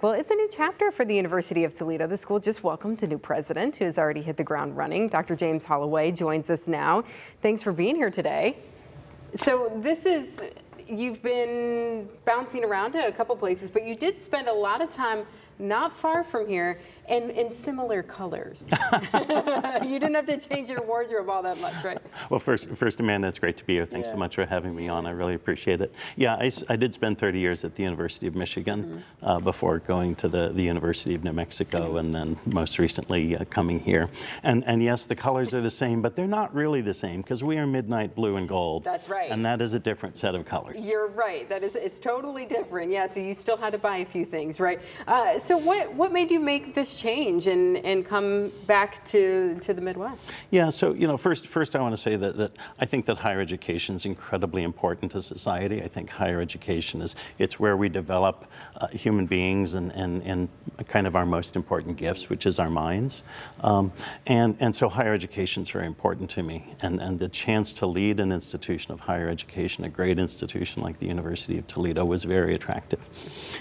Well, it's a new chapter for the University of Toledo. The school just welcomed a new president who has already hit the ground running. Dr. James Holloway joins us now. Thanks for being here today. So you've been bouncing around to a couple places, but you did spend a lot of time not far from here and in similar colors. You didn't have to change your wardrobe all that much, right? Well, first, Amanda, it's great to be here. Thanks so much for having me on. I really appreciate it. Yeah, I did spend 30 years at the University of Michigan before going to the University of New Mexico and then most recently coming here. And yes, the colors are the same, but they're not really the same because we are midnight blue and gold. That's right. And that is a different set of colors. You're right. It's totally different. Yeah, so you still had to buy a few things, right? So what made you make this change and come back to the Midwest? Yeah, so first I want to say that I think that higher education is incredibly important to society. I think higher education it's where we develop human beings and kind of our most important gifts, which is our minds. And so higher education is very important to me. And the chance to lead an institution of higher education, a great institution like the University of Toledo, was very attractive.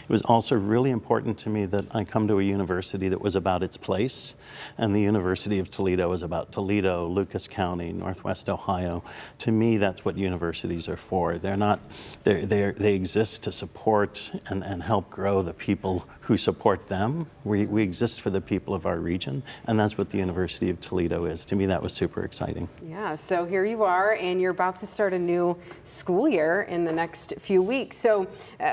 It was also really important to me that I come to a university that was about its place, and the University of Toledo is about Toledo, Lucas County, Northwest Ohio. To me, that's what universities are for. They exist to support and help grow the people who support them. We exist for the people of our region, and that's what the University of Toledo is. To me, that was super exciting. Yeah, so here you are, and you're about to start a new school year in the next few weeks. So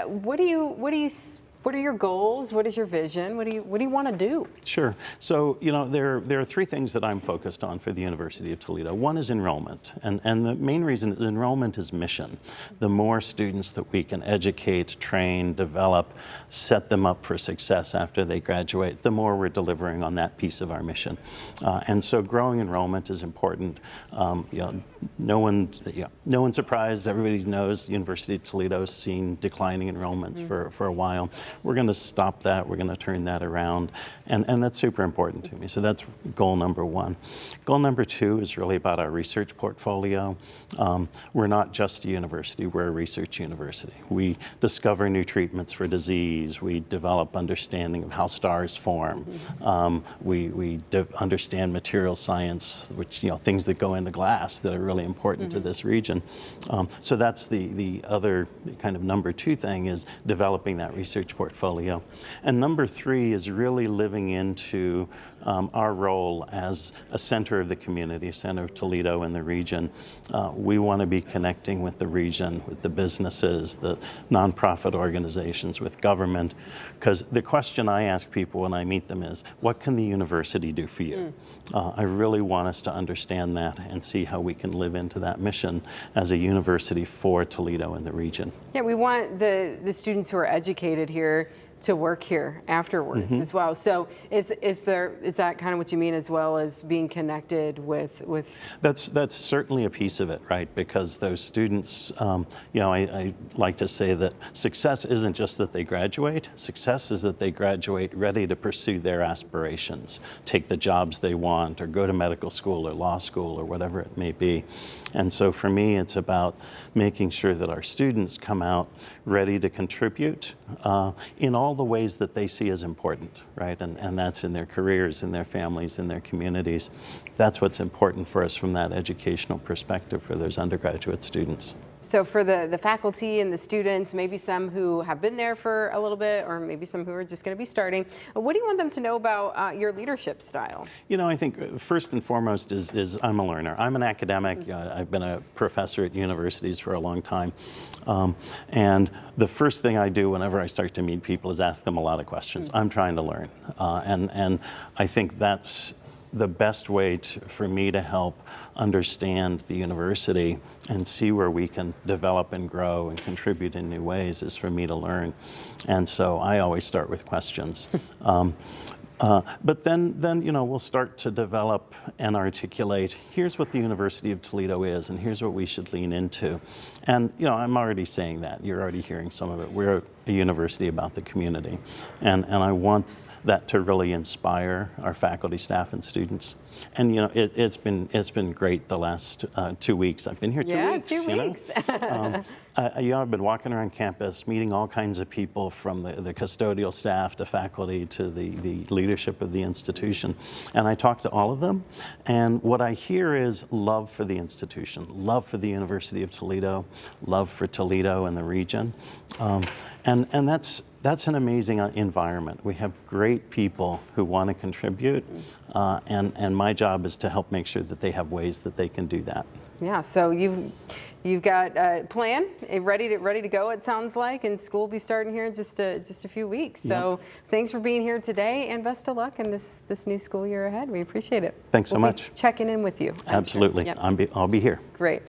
what are your goals? What is your vision? What do you want to do? Sure. So, there are three things that I'm focused on for the University of Toledo. One is enrollment, and the main reason is enrollment is mission. The more students that we can educate, train, develop, set them up for success after they graduate, the more we're delivering on that piece of our mission. And so growing enrollment is important. No one's surprised. Everybody knows the University of Toledo has seen declining enrollments for a while. We're going to stop that. We're going to turn that around. And that's super important to me. So that's goal number one. Goal number two is really about our research portfolio. We're not just a university. We're a research university. We discover new treatments for disease. We develop understanding of how stars form. We understand material science, which, things that go into glass that are really important to this region. So that's the other kind of number two thing, is developing that research portfolio. And number three is really living into our role as a center of the community, a center of Toledo and the region. We want to be connecting with the region, with the businesses, the nonprofit organizations, with government, because the question I ask people when I meet them is, what can the university do for you? I really want us to understand that and see how we can live into that mission as a university for Toledo and the region. Yeah, we want the students who are educated here to work here afterwards as well. So is that kind of what you mean, as well as being connected with? That's certainly a piece of it, right? Because those students, I like to say that success isn't just that they graduate. Success is that they graduate ready to pursue their aspirations, take the jobs they want, or go to medical school or law school or whatever it may be. And so for me, it's about making sure that our students come out ready to contribute in all the ways that they see as important, right? And that's in their careers, in their families, in their communities. That's what's important for us from that educational perspective for those undergraduate students. So for the faculty and the students, maybe some who have been there for a little bit, or maybe some who are just going to be starting, what do you want them to know about your leadership style? I think first and foremost is I'm a learner. I'm an academic. I've been a professor at universities for a long time. And the first thing I do whenever I start to meet people is ask them a lot of questions. I'm trying to learn. And I think that's the best way for me to help understand the university and see where we can develop and grow and contribute in new ways is for me to learn. And so I always start with questions. But then we'll start to develop and articulate, here's what the University of Toledo is, and here's what we should lean into. And, I'm already saying that. You're already hearing some of it. We're a university about the community. And I want that to really inspire our faculty, staff, and students. And it's been great the last 2 weeks. I've been here 2 weeks. Yeah, 2 weeks. I've been walking around campus, meeting all kinds of people from the custodial staff to faculty to the leadership of the institution. And I talk to all of them. And what I hear is love for the institution, love for the University of Toledo, love for Toledo and the region. And that's an amazing environment. We have great people who want to contribute. And my job is to help make sure that they have ways that they can do that. Yeah, so you've got a plan ready to go, it sounds like, and school will be starting here in just a few weeks. So thanks for being here today, and best of luck in this new school year ahead. We appreciate it. Thanks so much. Checking in with you. Absolutely. Yep. I'll be here. Great.